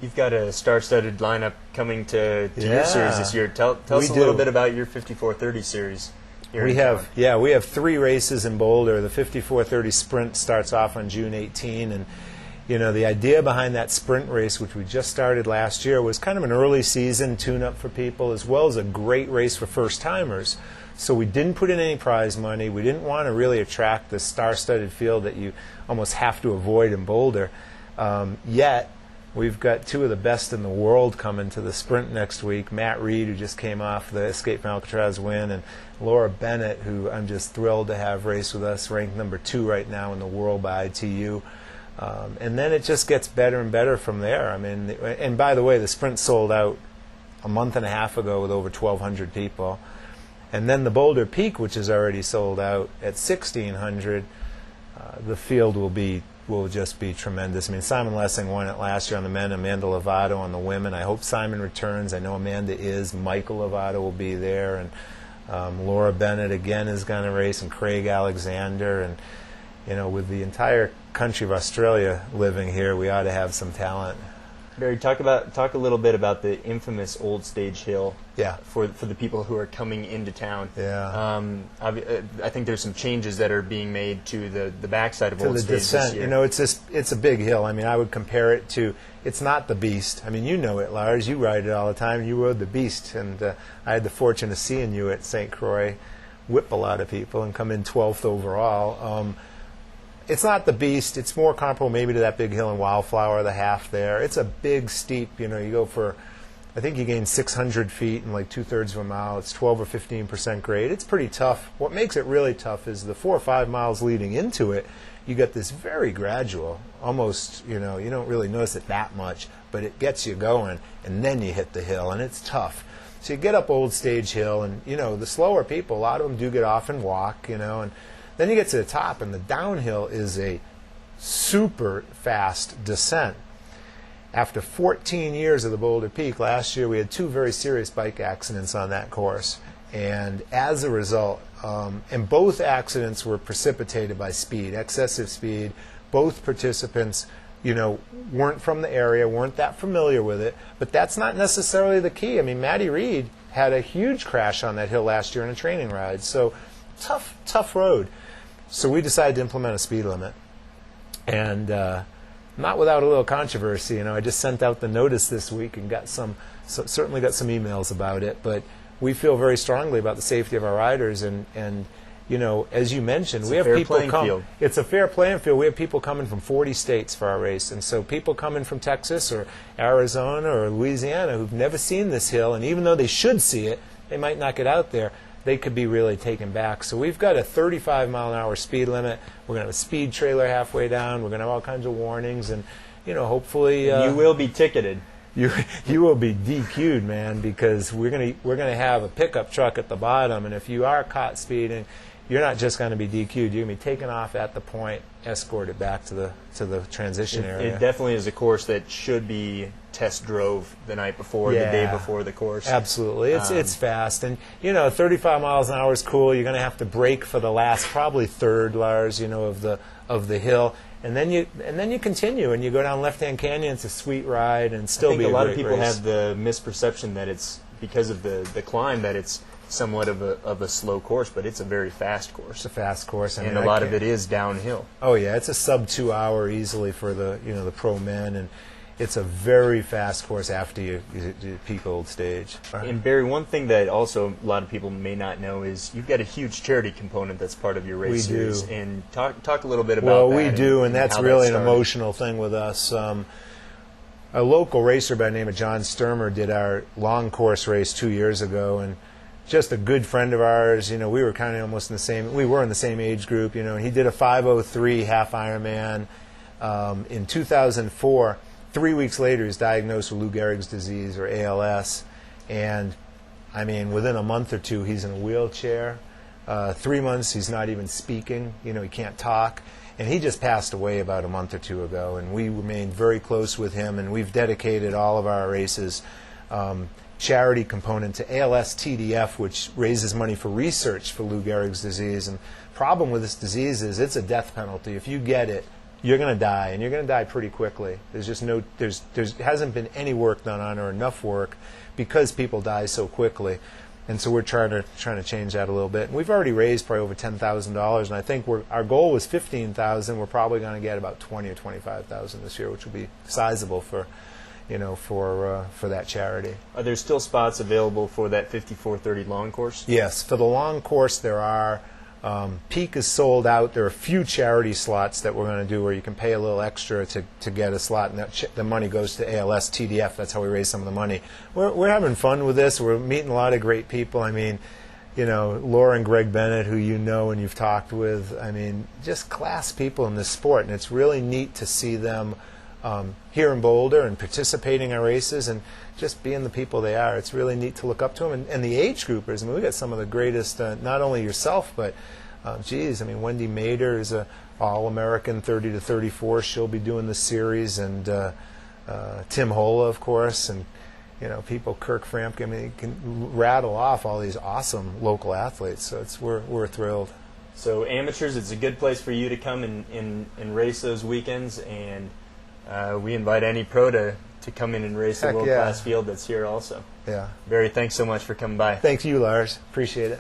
You've got a star-studded lineup coming to your Yeah. series this year. Tell us a little bit about your 5430 series. We have 3 races in Boulder. The 5430 Sprint starts off on June 18, and the idea behind that sprint race, which we just started last year, was kind of an early season tune-up for people, as well as a great race for first-timers. So we didn't put in any prize money. We didn't want to really attract the star-studded field that you almost have to avoid in Boulder. Yet, we've got 2 of the best in the world coming to the sprint next week. Matt Reed, who just came off the Escape from Alcatraz win, and Laura Bennett, who I'm just thrilled to have race with us, ranked number 2 right now in the world by ITU. And then it just gets better and better from there. I mean, and by the way, the sprint sold out a month and a half ago with over 1,200 people. And then the Boulder Peak, which is already sold out at 1,600, the field will just be tremendous. I mean, Simon Lessing won it last year on the men, Amanda Lovato on the women. I hope Simon returns. I know Amanda is. Michael Lovato will be there, and Laura Bennett again is going to race, and Craig Alexander, and with the entire country of Australia living here, we ought to have some talent. Barry, talk a little bit about the infamous Old Stage Hill. Yeah. For the people who are coming into town. Yeah. I think there's some changes that are being made to the backside of To Old the Stage descent. this year. It's a big hill. I mean, I would compare it to. It's not the Beast. I mean, you know it, Lars. You ride it all the time. You rode the Beast, and I had the fortune of seeing you at St. Croix whip a lot of people and come in 12th overall. It's not the Beast. It's more comparable maybe to that big hill in Wildflower, the half there. It's a big, steep, you go for, I think you gain 600 feet in like 2/3 of a mile. It's 12 or 15% grade. It's pretty tough. What makes it really tough is the 4 or 5 miles leading into it, you get this very gradual, almost, you don't really notice it that much, but it gets you going, and then you hit the hill, and it's tough. So you get up Old Stage Hill, and, the slower people, a lot of them do get off and walk, and then you get to the top, and the downhill is a super fast descent. After 14 years of the Boulder Peak, last year we had 2 very serious bike accidents on that course. And as a result, and both accidents were precipitated by speed, excessive speed. Both participants, weren't from the area, weren't that familiar with it. But that's not necessarily the key. I mean, Maddie Reed had a huge crash on that hill last year in a training ride. So tough road. So we decided to implement a speed limit, and not without a little controversy. I just sent out the notice this week and certainly got some emails about it. But we feel very strongly about the safety of our riders, and as you mentioned, we have people come. It's a fair playing field. We have people coming from 40 states for our race, and so people coming from Texas or Arizona or Louisiana who've never seen this hill, and even though they should see it, they might not get out there. They could be really taken back. So we've got a 35-mile-an-hour speed limit. We're going to have a speed trailer halfway down. We're going to have all kinds of warnings, and hopefully you will be ticketed. You will be DQ'd, man, because we're going to have a pickup truck at the bottom, and if you are caught speeding, you're not just going to be DQ'd. You're going to be taken off at the point, escorted back to the transition area. It definitely is a course that should be test drove the night before, the day before the course. Absolutely. It's fast. And, 35 miles an hour is cool. You're going to have to brake for the last probably third, Lars, of the hill. And then you continue, and you go down Left Hand Canyon. It's a sweet ride, and still be a great race. I think a lot of people have the misperception that it's, because of the climb, that it's somewhat of a slow course, but it's a very fast course. It's a fast course. And a lot of it is downhill. Oh, yeah. It's a sub 2 hour easily for the pro men, and it's a very fast course after you peak Old Stage. And Barry, one thing that also a lot of people may not know is you've got a huge charity component that's part of your race series. We do. And talk a little bit about that. Well, we do, and that's really an emotional thing with us. A local racer by the name of John Sturmer did our long course race 2 years ago, and just a good friend of ours. We were kind of almost in the same. We were in the same age group. And he did a 5:03 half Ironman in 2004. 3 weeks later, he was diagnosed with Lou Gehrig's disease, or ALS, and I mean, within a month or two, he's in a wheelchair. 3 months, he's not even speaking. He can't talk, and he just passed away about a month or two ago. And we remained very close with him, and we've dedicated all of our races. Charity component to ALS TDF, which raises money for research for Lou Gehrig's disease. And the problem with this disease is it's a death penalty. If you get it, you're going to die, and you're going to die pretty quickly. There's just no, there's hasn't been any work done on, or enough work, because people die so quickly. And so we're trying to change that a little bit. And we've already raised probably over $10,000, and I think our goal was $15,000. We're probably going to get about $20,000 or $25,000 this year, which will be sizable for that charity. Are there still spots available for that 5430 long course? Yes, for the long course there are. Peak is sold out. There are a few charity slots that we're going to do where you can pay a little extra to get a slot, and the money goes to ALS TDF. That's how we raise some of the money. We're having fun with this. We're meeting a lot of great people. I mean, Laura and Greg Bennett, who you know and you've talked with. I mean, just class people in this sport, and it's really neat to see them here in Boulder and participating in races and just being the people they are. It's really neat to look up to them. And the age groupers, I mean, we got some of the greatest, not only yourself, but, Wendy Mader is a All-American 30 to 34. She'll be doing the series. And Tim Hola, of course, and, people, Kirk Frampke. I mean, you can rattle off all these awesome local athletes. So we're thrilled. So amateurs, it's a good place for you to come and race those weekends, and we invite any pro to come in and race the world-class field that's here also. Yeah. Barry, thanks so much for coming by. Thanks you, Lars. Appreciate it.